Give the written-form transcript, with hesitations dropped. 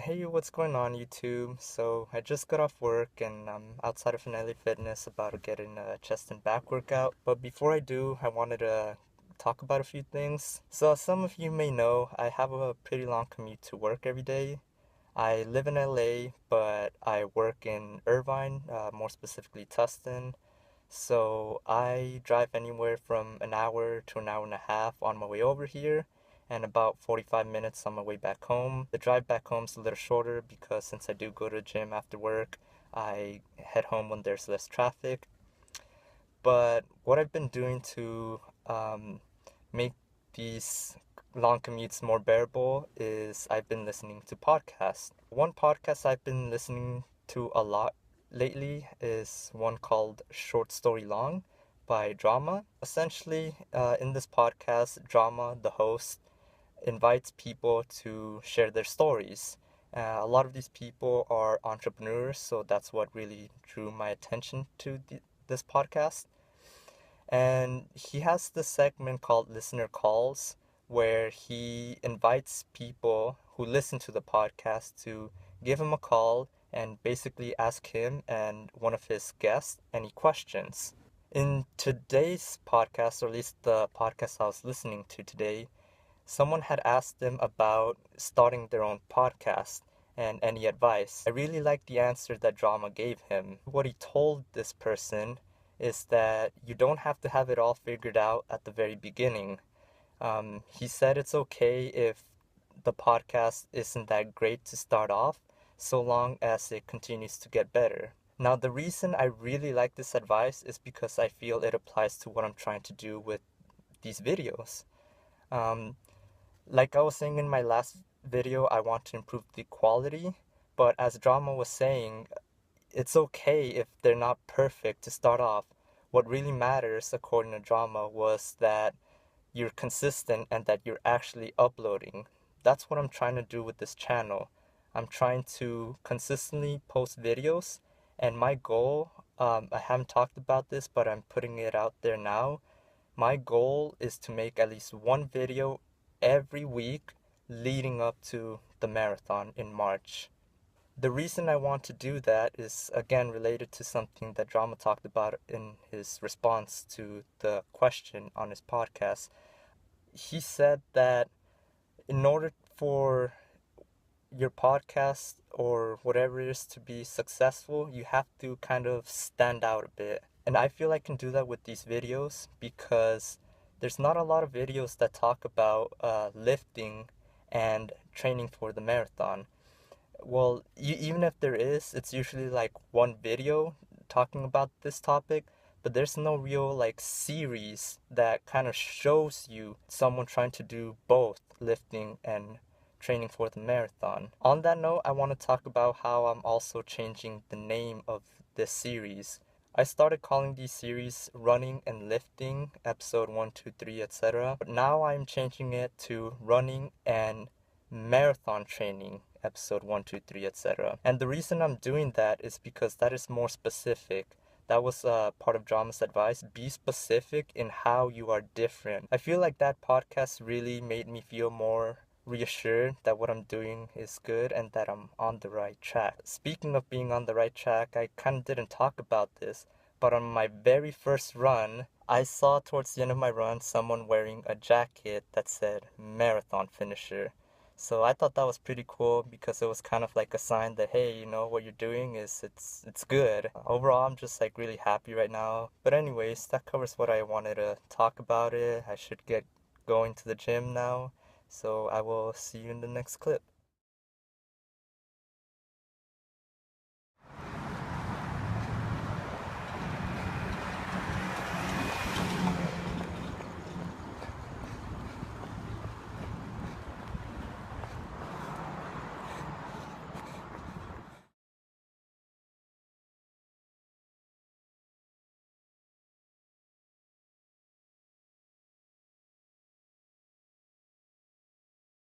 Hey, what's going on, YouTube? So, I just got off work and I'm outside of Finale Fitness about to get in a chest and back workout. But before I do, I wanted to talk about a few things. So, as some of you may know, I have a pretty long commute to work every day. I live in LA, but I work in Irvine, more specifically Tustin. So I drive anywhere from an hour to an hour and a half on my way over here and about 45 minutes on my way back home. The drive back home's a little shorter because since I do go to the gym after work, I head home when there's less traffic. But what I've been doing to make these long commutes more bearable is I've been listening to podcasts. One podcast I've been listening to a lot lately is one called Short Story Long by Drama. Essentially, in this podcast, Drama, the host, invites people to share their stories. A lot of these people are entrepreneurs, so that's what really drew my attention to this podcast. And he has this segment called Listener Calls, where he invites people who listen to the podcast to give him a call and basically ask him and one of his guests any questions. In today's podcast, or at least the podcast I was listening to today, someone had asked him about starting their own podcast and any advice. I really liked the answer that Drama gave him. What he told this person is that you don't have to have it all figured out at the very beginning. He said it's okay if the podcast isn't that great to start off, so long as it continues to get better. Now, the reason I really like this advice is because I feel it applies to what I'm trying to do with these videos. Um, like I was saying in my last video, I want to improve the quality, but as Drama was saying, it's okay if they're not perfect to start off. What really matters, according to Drama, was that you're consistent and that you're actually uploading. That's what I'm trying to do with this channel. I'm trying to consistently post videos, and my goal, I haven't talked about this, but I'm putting it out there now. My goal is to make at least one video every week leading up to the marathon in March. The reason I want to do that is again related to something that Drama talked about in his response to the question on his podcast. He said that in order for your podcast or whatever it is to be successful, you have to kind of stand out a bit. And I feel I can do that with these videos because there's not a lot of videos that talk about lifting and training for the marathon. Well, even if there is, it's usually like one video talking about this topic, but there's no real like series that kind of shows you someone trying to do both lifting and training for the marathon. On that note, I want to talk about how I'm also changing the name of this series. I started calling these series Running and Lifting, episode 1, 2, 3, etc. But now I'm changing it to Running and Marathon Training, episode 1, 2, 3, etc. And the reason I'm doing that is because that is more specific. That was part of Drama's advice. Be specific in how you are different. I feel like that podcast really made me feel more reassured that what I'm doing is good and that I'm on the right track. Speaking of being on the right track, I kind of didn't talk about this, but on my very first run, I saw towards the end of my run someone wearing a jacket that said marathon finisher. So I thought that was pretty cool because it was kind of like a sign that, hey, what you're doing is it's good. Overall, I'm just like really happy right now. But anyways, that covers what I wanted to talk about it. I should get going to the gym now. So I will see you in the next clip.